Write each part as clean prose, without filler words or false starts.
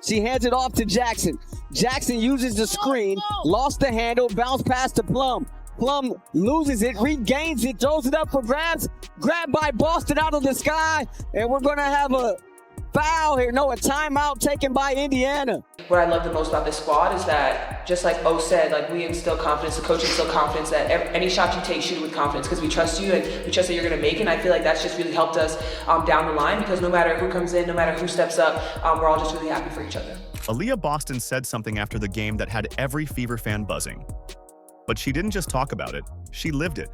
She hands it off to Jackson. Jackson uses the screen, lost the handle, bounced past to Plum. Plum loses it, regains it, throws it up for grabs. Grabbed by Boston out of the sky. And we're going to have a foul here. No, a timeout taken by Indiana. What I love the most about this squad is that, just like O said, like we instill confidence, the coach instills confidence that any shot you take, shoot it with confidence because we trust you and we trust that you're going to make it. And I feel like that's just really helped us down the line because no matter who comes in, no matter who steps up, we're all just really happy for each other. Aliyah Boston said something after the game that had every Fever fan buzzing. But she didn't just talk about it, she lived it.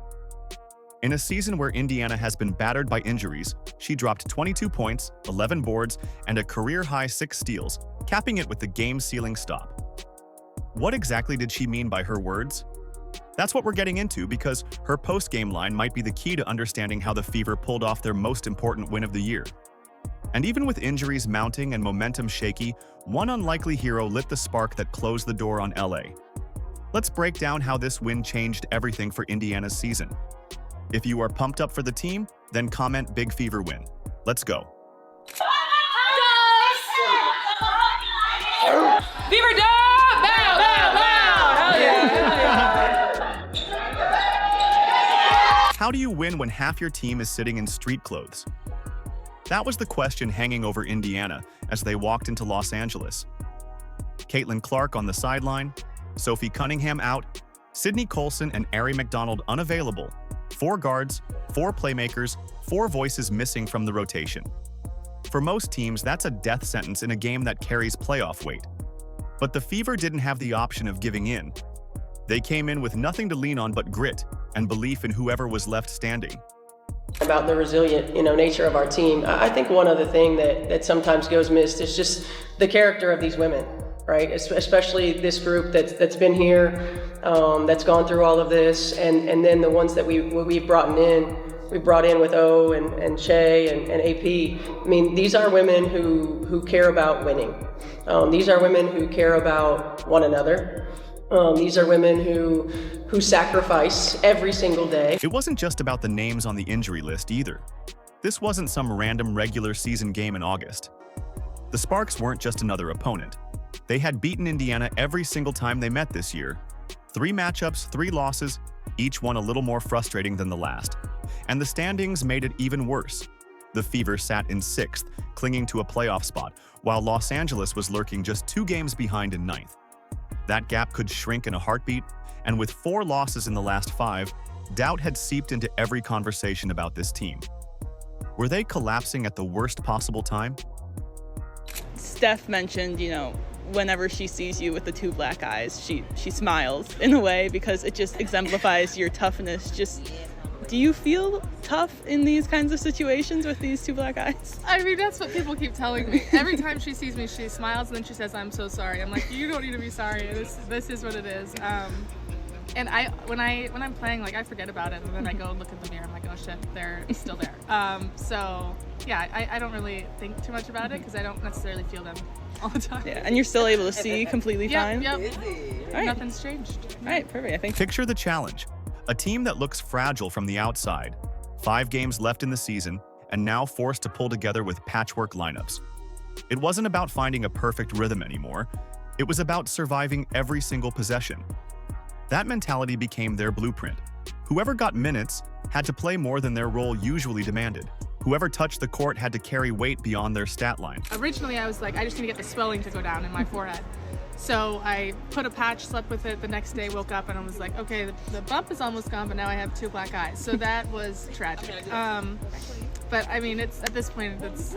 In a season where Indiana has been battered by injuries, she dropped 22 points, 11 boards, and a career-high 6 steals, capping it with the game-sealing stop. What exactly did she mean by her words? That's what we're getting into because her post-game line might be the key to understanding how the Fever pulled off their most important win of the year. And even with injuries mounting and momentum shaky, one unlikely hero lit the spark that closed the door on LA. Let's break down how this win changed everything for Indiana's season. If you are pumped up for the team, then comment Big Fever win. Let's go. Fever dub! Bow, bow, bow! Hell yeah! How do you win when half your team is sitting in street clothes? That was the question hanging over Indiana as they walked into Los Angeles. Caitlin Clark on the sideline, Sophie Cunningham out, Sydney Colson and Ari McDonald unavailable. 4 guards, 4 playmakers, 4 voices missing from the rotation. For most teams, that's a death sentence in a game that carries playoff weight. But the Fever didn't have the option of giving in. They came in with nothing to lean on but grit and belief in whoever was left standing. About the resilient, nature of our team, I think one other thing that sometimes goes missed is just the character of these women, right? Especially this group that's been here, that's gone through all of this, and then the ones that we've brought in. We brought in with O and Shay and AP. I mean, these are women who care about winning. These are women who care about one another. These are women who sacrifice every single day. It wasn't just about the names on the injury list either. This wasn't some random regular season game in August. The Sparks weren't just another opponent. They had beaten Indiana every single time they met this year. 3 matchups, 3 losses, each one a little more frustrating than the last. And the standings made it even worse. The Fever sat in 6th, clinging to a playoff spot, while Los Angeles was lurking just 2 games behind in 9th. That gap could shrink in a heartbeat, and with 4 losses in the last 5, doubt had seeped into every conversation about this team. Were they collapsing at the worst possible time? Steph mentioned, whenever she sees you with the 2 black eyes, she smiles in a way because it just exemplifies your toughness. Do you feel tough in these kinds of situations with these 2 black eyes? I mean, that's what people keep telling me. Every time she sees me, she smiles and then she says, "I'm so sorry." I'm like, you don't need to be sorry. This is what it is. And when I'm playing, I forget about it, and then I go look at the mirror. I'm like, oh shit, they're still there. So yeah, I don't really think too much about it because I don't necessarily feel them all the time. Yeah, and you're still able to see completely fine. Yep. All right. Nothing's changed. All right, perfect. I think. Picture the challenge. A team that looks fragile from the outside, 5 games left in the season, and now forced to pull together with patchwork lineups. It wasn't about finding a perfect rhythm anymore. It was about surviving every single possession. That mentality became their blueprint. Whoever got minutes had to play more than their role usually demanded. Whoever touched the court had to carry weight beyond their stat line. Originally, I was like, I just need to get the swelling to go down in my forehead. So I put a patch, slept with it. The next day, woke up and I was like, okay, the bump is almost gone, but now I have 2 black eyes. So that was tragic. But I mean, it's at this point, it's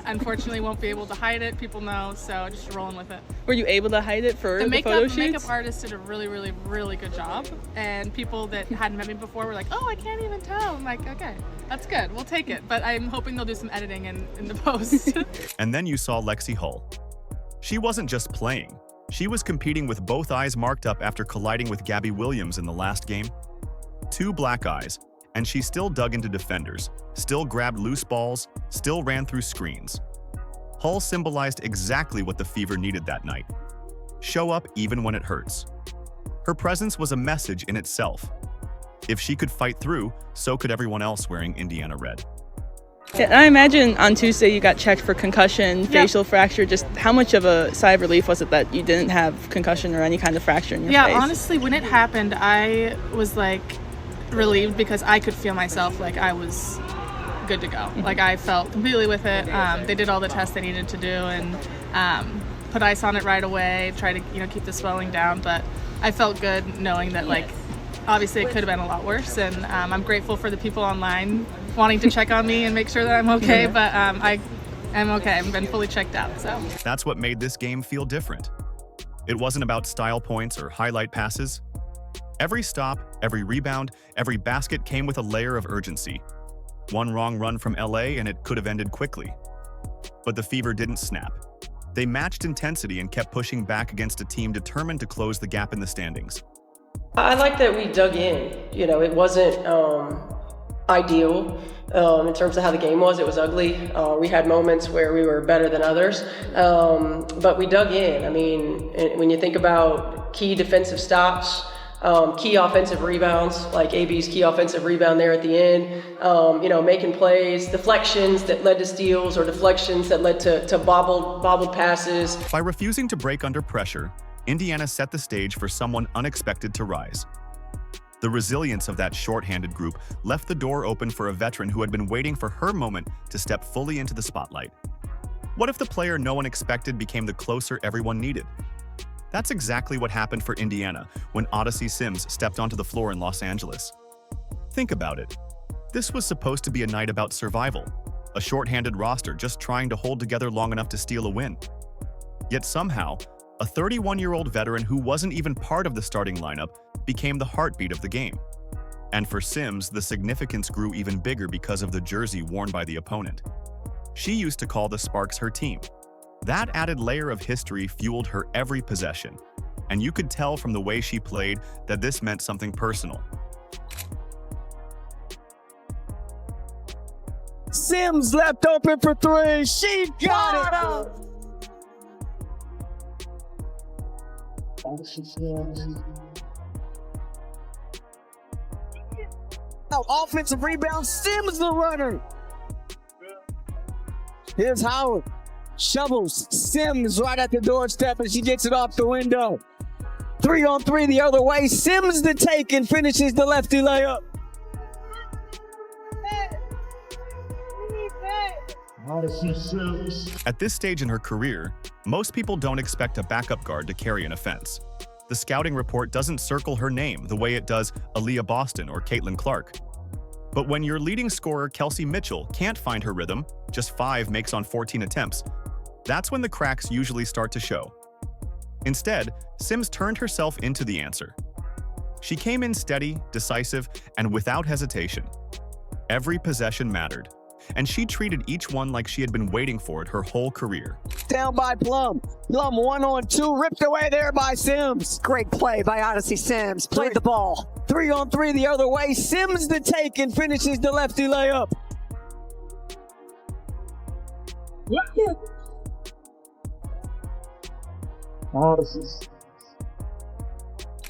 unfortunately won't be able to hide it. People know, so just rolling with it. Were you able to hide it for the photo shoots? The makeup artist did a really, really, really good job. And people that hadn't met me before were like, oh, I can't even tell. I'm like, okay, that's good. We'll take it. But I'm hoping they'll do some editing in the post. And then you saw Lexie Hull. She wasn't just playing. She was competing with both eyes marked up after colliding with Gabby Williams in the last game. 2 black eyes, and she still dug into defenders, still grabbed loose balls, still ran through screens. Hull symbolized exactly what the Fever needed that night. Show up even when it hurts. Her presence was a message in itself. If she could fight through, so could everyone else wearing Indiana red. Yeah, and I imagine on Tuesday you got checked for concussion, facial fracture. Just how much of a sigh of relief was it that you didn't have concussion or any kind of fracture in your face? Yeah, honestly, when it happened, I was like relieved because I could feel myself like I was good to go. Like I felt completely with it. They did all the tests they needed to do and put ice on it right away, try to keep the swelling down. But I felt good knowing that like obviously it could have been a lot worse. And I'm grateful for the people online wanting to check on me and make sure that I'm okay. But I'm okay. I've been fully checked out. So That's what made this game feel different. It wasn't about style points or highlight passes. Every stop, every rebound, every basket came with a layer of urgency. One wrong run from LA and it could have ended quickly. But the Fever didn't snap. They matched intensity and kept pushing back against a team determined to close the gap in the standings. I like that we dug in. It wasn't ideal in terms of how the game was. It was ugly. We had moments where we were better than others, but we dug in. I mean, when you think about key defensive stops, key offensive rebounds, like AB's key offensive rebound there at the end, making plays, deflections that led to steals or deflections that led to bobbled passes. By refusing to break under pressure, Indiana set the stage for someone unexpected to rise. The resilience of that shorthanded group left the door open for a veteran who had been waiting for her moment to step fully into the spotlight. What if the player no one expected became the closer everyone needed? That's exactly what happened for Indiana when Odyssey Sims stepped onto the floor in Los Angeles. Think about it. This was supposed to be a night about survival, a shorthanded roster just trying to hold together long enough to steal a win. Yet somehow, a 31-year-old veteran who wasn't even part of the starting lineup became the heartbeat of the game. And for Sims, the significance grew even bigger because of the jersey worn by the opponent. She used to call the Sparks her team. That added layer of history fueled her every possession, and you could tell from the way she played that this meant something personal. Sims left open for three. She got it. Offensive rebound. Sims the runner. Here's Howard. Shovels Sims right at the doorstep and she gets it off the window. 3-on-3 the other way. Sims the take and finishes the lefty layup. At this stage in her career, most people don't expect a backup guard to carry an offense. The scouting report doesn't circle her name the way it does Aliyah Boston or Caitlin Clark. But when your leading scorer Kelsey Mitchell can't find her rhythm, just 5 makes on 14 attempts, that's when the cracks usually start to show. Instead, Sims turned herself into the answer. She came in steady, decisive, and without hesitation. Every possession mattered, and she treated each one like she had been waiting for it her whole career. Down by Plum. Plum 1-on-2, ripped away there by Sims. Great play by Odyssey Sims. Played the ball. 3-on-3 the other way. Sims the take and finishes the lefty layup.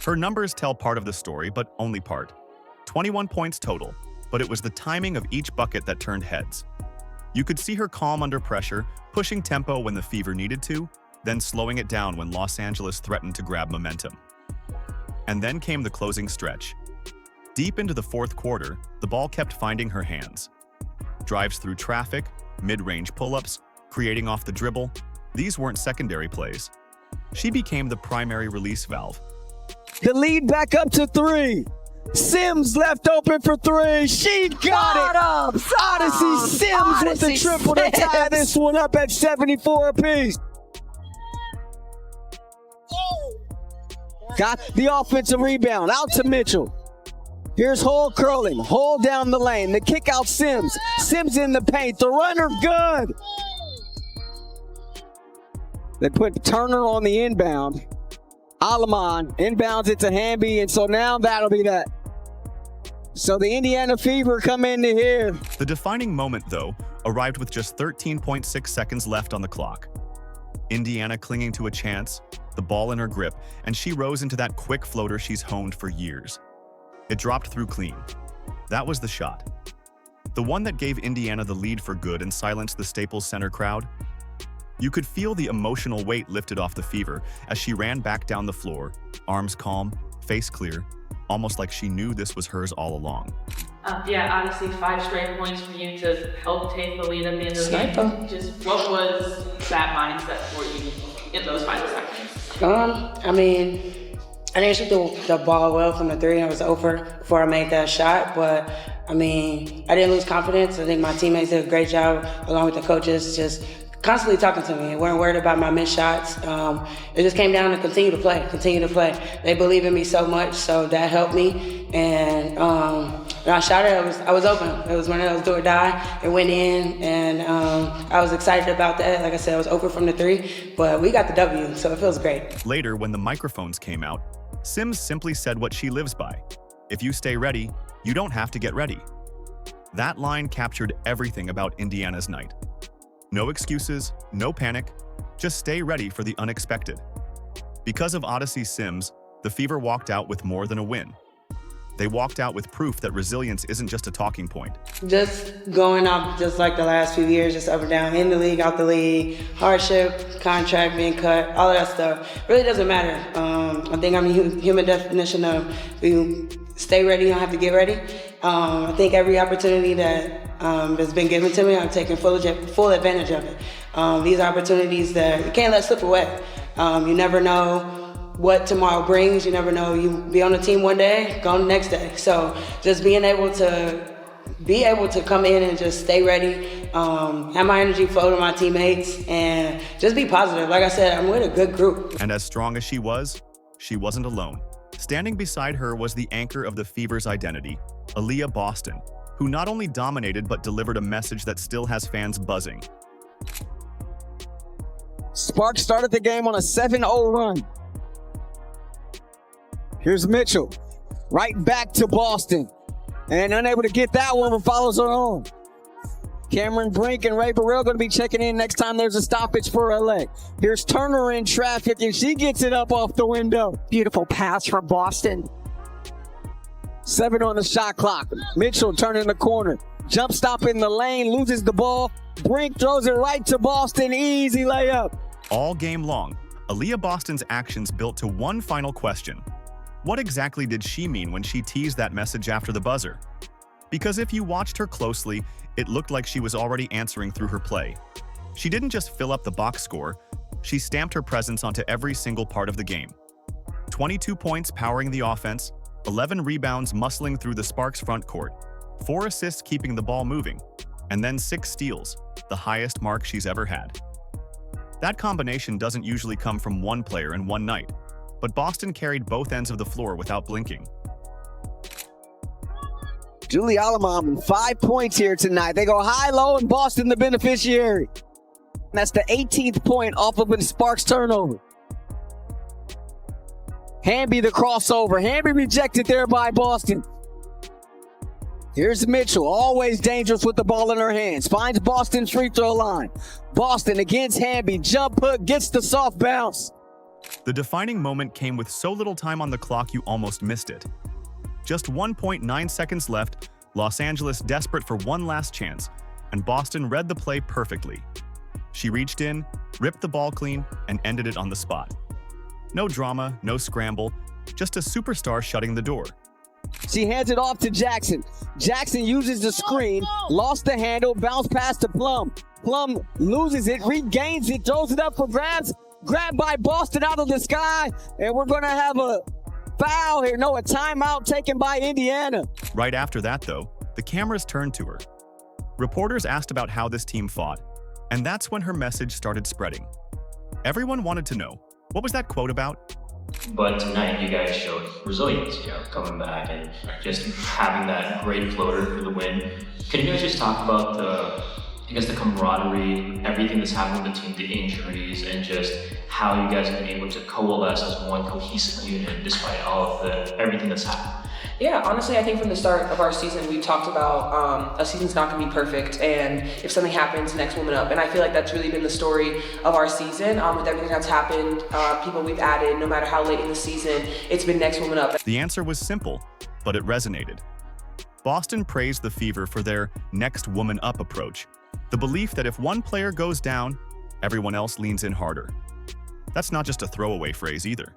Her numbers tell part of the story, but only part. 21 points total, but it was the timing of each bucket that turned heads. You could see her calm under pressure, pushing tempo when the Fever needed to, then slowing it down when Los Angeles threatened to grab momentum. And then came the closing stretch. Deep into the fourth quarter, the ball kept finding her hands. Drives through traffic, mid-range pull-ups, creating off the dribble, these weren't secondary plays. She became the primary release valve. The lead back up to 3. Sims left open for 3. She got it. Odyssey Sims with the triple to tie this one up at 74 apiece. Got the offensive rebound out to Mitchell. Here's Hull curling. Hull down the lane. The kick out Sims. Sims in the paint. The runner good. They put Turner on the inbound. Alaman inbounds it to Hamby, and so now that'll be that. So the Indiana Fever come into here. The defining moment, though, arrived with just 13.6 seconds left on the clock. Indiana clinging to a chance, the ball in her grip, and she rose into that quick floater she's honed for years. It dropped through clean. That was the shot. The one that gave Indiana the lead for good and silenced the Staples Center crowd? You could feel the emotional weight lifted off the Fever as she ran back down the floor, arms calm, face clear, almost like she knew this was hers all along. Yeah, honestly, 5 straight points for you to help take the lead at the end of the game. Just what was that mindset for you in those final seconds? I mean, I didn't shoot the ball well from the 3. I was over before I made that shot, but I mean, I didn't lose confidence. I think my teammates did a great job, along with the coaches, just constantly talking to me. They weren't worried about my missed shots. It just came down to continue to play. They believe in me so much, so that helped me. And when I shot it, I was open. It was one of those do or die. It went in, and I was excited about that. Like I said, I was open from the 3, but we got the W, so it feels great. Later, when the microphones came out, Sims simply said what she lives by. If you stay ready, you don't have to get ready. That line captured everything about Indiana's night. No excuses, no panic, just stay ready for the unexpected. Because of Odyssey Sims, the Fever walked out with more than a win. They walked out with proof that resilience isn't just a talking point. Just going up just like the last few years, just up and down, in the league, out the league, hardship, contract being cut, all of that stuff. Really doesn't matter. I think I'm a human definition of you stay ready, you don't have to get ready. I think every opportunity that has been given to me, I'm taking full advantage of it. These are opportunities that you can't let slip away. You never know what tomorrow brings. You never know. You be on the team one day, gone the next day. So just being able to come in and just stay ready, have my energy flow to my teammates, and just be positive. Like I said, I'm with a good group. And as strong as she wasn't alone. Standing beside her was the anchor of the Fever's identity, Aliyah Boston, who not only dominated but delivered a message that still has fans buzzing. Sparks started the game on a 7-0 run. Here's Mitchell, right back to Boston, and unable to get that one, but follows her on. Cameron Brink and Ray Burrell going to be checking in next time there's a stoppage for LA. Here's Turner in traffic, and she gets it up off the window. Beautiful pass from Boston. 7 on the shot clock. Mitchell turning the corner. Jump stop in the lane, loses the ball. Brink throws it right to Boston. Easy layup. All game long, Aliyah Boston's actions built to one final question. What exactly did she mean when she teased that message after the buzzer? Because if you watched her closely, it looked like she was already answering through her play. She didn't just fill up the box score, she stamped her presence onto every single part of the game. 22 points powering the offense, 11 rebounds muscling through the Sparks front court, 4 assists keeping the ball moving, and then 6 steals, the highest mark she's ever had. That combination doesn't usually come from one player in one night, but Boston carried both ends of the floor without blinking. Julie Alamam, 5 points here tonight. They go high-low, and Boston the beneficiary. And that's the 18th point off of a Sparks turnover. Hamby the crossover. Hamby rejected there by Boston. Here's Mitchell, always dangerous with the ball in her hands. Finds Boston's free throw line. Boston against Hamby. Jump hook, gets the soft bounce. The defining moment came with so little time on the clock you almost missed it. Just 1.9 seconds left, Los Angeles desperate for one last chance, and Boston read the play perfectly. She reached in, ripped the ball clean, and ended it on the spot. No drama, no scramble, just a superstar shutting the door. She hands it off to Jackson. Jackson uses the screen, lost the handle, bounced past to Plum. Plum loses it, regains it, throws it up for grabs. Grabbed by Boston out of the sky, and we're going to have a foul here. No, a timeout taken by Indiana. Right after that, though, the cameras turned to her. Reporters asked about how this team fought, and that's when her message started spreading. Everyone wanted to know, what was that quote about? But tonight you guys showed resilience, coming back and just having that great floater for the win. Can you guys just talk about the camaraderie, everything that's happened with the team, the injuries, and just how you guys have been able to coalesce as one cohesive unit despite all of everything that's happened? Yeah, honestly, I think from the start of our season, we talked about a season's not going to be perfect, and if something happens, next woman up. And I feel like that's really been the story of our season. With everything that's happened, people we've added, no matter how late in the season, it's been next woman up. The answer was simple, but it resonated. Boston praised the Fever for their next woman up approach, the belief that if one player goes down, everyone else leans in harder. That's not just a throwaway phrase either.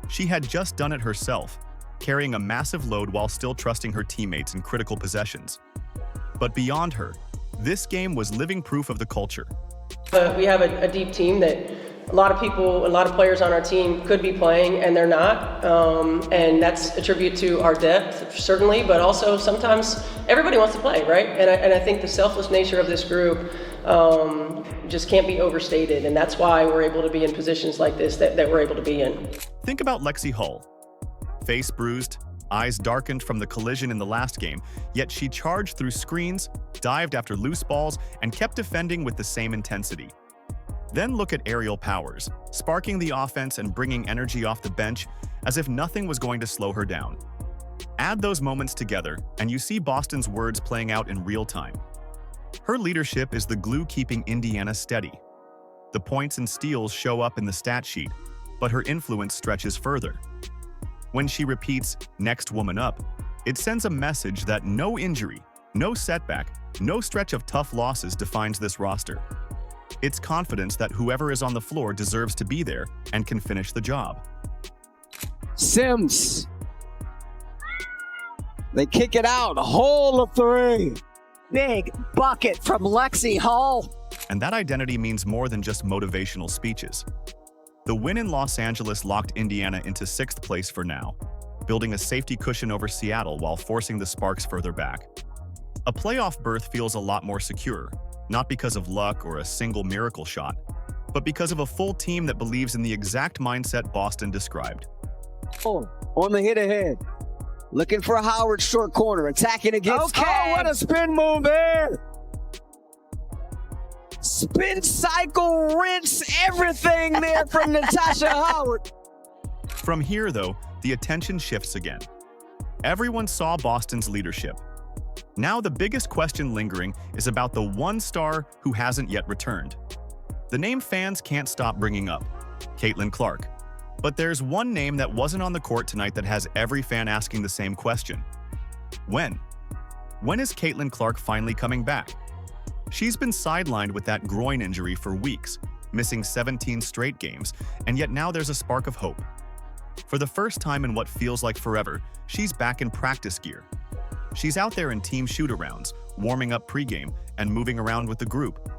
She had just done it herself, carrying a massive load while still trusting her teammates in critical possessions. But beyond her, this game was living proof of the culture. We have a deep team that a lot of people, a lot of players on our team could be playing and they're not. And that's a tribute to our depth, certainly, but also sometimes everybody wants to play, right? And I think the selfless nature of this group just can't be overstated. And that's why we're able to be in positions like this that we're able to be in. Think about Lexie Hull. Face bruised, eyes darkened from the collision in the last game, yet she charged through screens, dived after loose balls, and kept defending with the same intensity. Then look at Aerial Powers, sparking the offense and bringing energy off the bench as if nothing was going to slow her down. Add those moments together, and you see Boston's words playing out in real time. Her leadership is the glue keeping Indiana steady. The points and steals show up in the stat sheet, but her influence stretches further. When she repeats, "next woman up," it sends a message that no injury, no setback, no stretch of tough losses defines this roster. It's confidence that whoever is on the floor deserves to be there and can finish the job. Sims. They kick it out. Hole of three. Big bucket from Lexie Hull. And that identity means more than just motivational speeches. The win in Los Angeles locked Indiana into 6th place for now, building a safety cushion over Seattle while forcing the Sparks further back. A playoff berth feels a lot more secure, not because of luck or a single miracle shot, but because of a full team that believes in the exact mindset Boston described. Oh, on the hit ahead. Looking for Howard short corner, attacking against. Okay. Oh, what a spin move there. Spin cycle, rinse everything there from Natasha Howard. From here, though, the attention shifts again. Everyone saw Boston's leadership. Now the biggest question lingering is about the one star who hasn't yet returned. The name fans can't stop bringing up, Caitlin Clark. But there's one name that wasn't on the court tonight that has every fan asking the same question. When? When is Caitlin Clark finally coming back? She's been sidelined with that groin injury for weeks, missing 17 straight games, and yet now there's a spark of hope. For the first time in what feels like forever, she's back in practice gear. She's out there in team shoot-arounds, warming up pregame, and moving around with the group.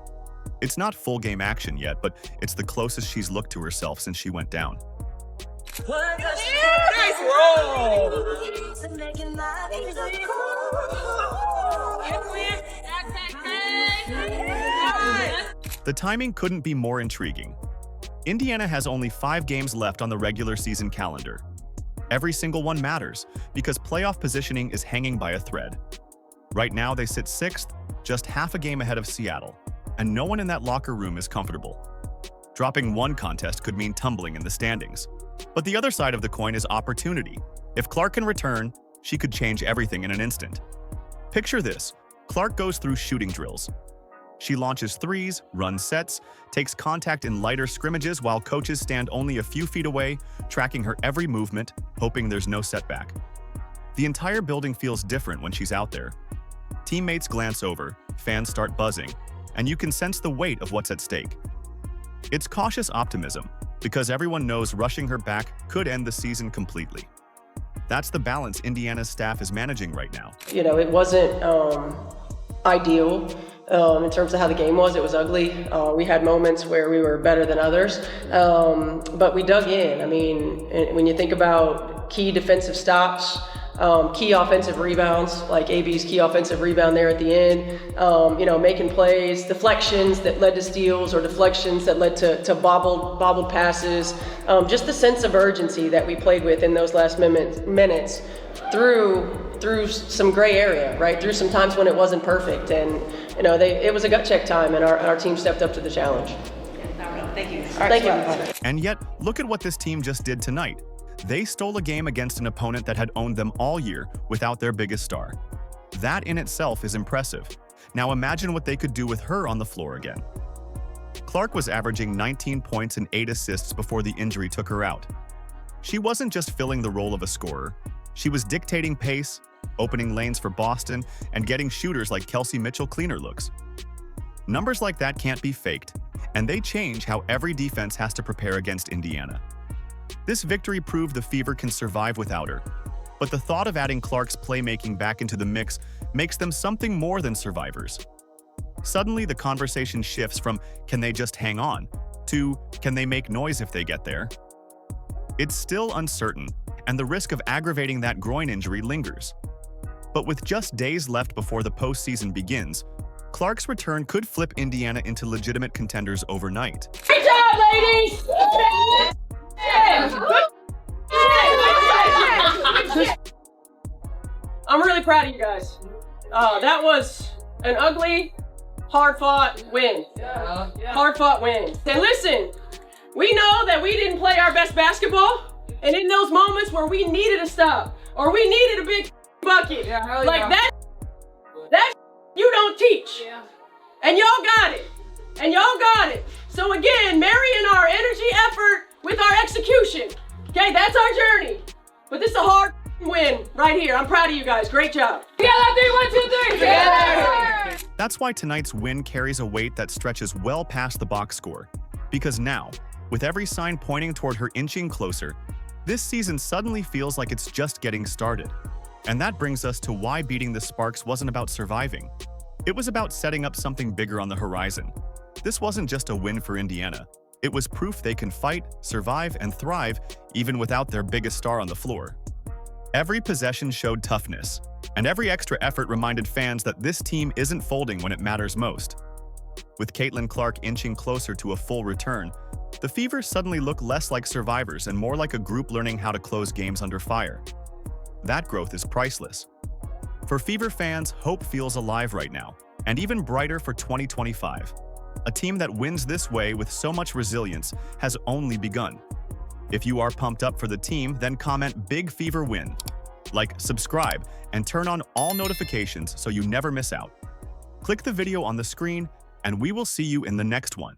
It's not full game action yet, but it's the closest she's looked to herself since she went down. Nice roll! The timing couldn't be more intriguing. Indiana has only 5 games left on the regular season calendar. Every single one matters, because playoff positioning is hanging by a thread. Right now, they sit 6th, just half a game ahead of Seattle, and no one in that locker room is comfortable. Dropping one contest could mean tumbling in the standings. But the other side of the coin is opportunity. If Clark can return, she could change everything in an instant. Picture this. Clark goes through shooting drills. She launches threes, runs sets, takes contact in lighter scrimmages while coaches stand only a few feet away, tracking her every movement, hoping there's no setback. The entire building feels different when she's out there. Teammates glance over, fans start buzzing, and you can sense the weight of what's at stake. It's cautious optimism, because everyone knows rushing her back could end the season completely. That's the balance Indiana's staff is managing right now. You know, it wasn't ideal in terms of how the game was. It was ugly. We had moments where we were better than others, but we dug in. I mean, when you think about key defensive stops, key offensive rebounds, like AB's key offensive rebound there at the end, you know, making plays, deflections that led to steals or deflections that led to bobbled passes, just the sense of urgency that we played with in those last minutes through some gray area, right? Through some times when it wasn't perfect. And, you know, it was a gut check time, and our team stepped up to the challenge. Thank you. Thank you. And yet, look at what this team just did tonight. They stole a game against an opponent that had owned them all year without their biggest star. That in itself is impressive. Now imagine what they could do with her on the floor again. Clark was averaging 19 points and 8 assists before the injury took her out. She wasn't just filling the role of a scorer. She was dictating pace, opening lanes for Boston and getting shooters like Kelsey Mitchell cleaner looks. Numbers like that can't be faked, and they change how every defense has to prepare against Indiana. This victory proved the Fever can survive without her, but the thought of adding Clark's playmaking back into the mix makes them something more than survivors. Suddenly, the conversation shifts from can they just hang on to can they make noise if they get there? It's still uncertain, and the risk of aggravating that groin injury lingers. But with just days left before the postseason begins, Clark's return could flip Indiana into legitimate contenders overnight. Great job, ladies! I'm really proud of you guys. That was an ugly, hard-fought win. Hard-fought win. And listen, we know that we didn't play our best basketball, and in those moments where we needed a stop, or we needed a big bucket, like that you don't teach. And y'all got it. And y'all got it. So again, marrying our energy effort with our execution. Okay, that's our journey. But this is a hard win right here. I'm proud of you guys. Great job. Together, 3, 1, 2, 3. Together. That's why tonight's win carries a weight that stretches well past the box score. Because now, with every sign pointing toward her inching closer, this season suddenly feels like it's just getting started. And that brings us to why beating the Sparks wasn't about surviving. It was about setting up something bigger on the horizon. This wasn't just a win for Indiana. It was proof they can fight, survive, and thrive even without their biggest star on the floor. Every possession showed toughness, and every extra effort reminded fans that this team isn't folding when it matters most. With Caitlin Clark inching closer to a full return, the Fever suddenly look less like survivors and more like a group learning how to close games under fire. That growth is priceless. For Fever fans, hope feels alive right now, and even brighter for 2025. A team that wins this way with so much resilience has only begun. If you are pumped up for the team, then comment Big Fever Win. Like, subscribe, and turn on all notifications so you never miss out. Click the video on the screen, and we will see you in the next one.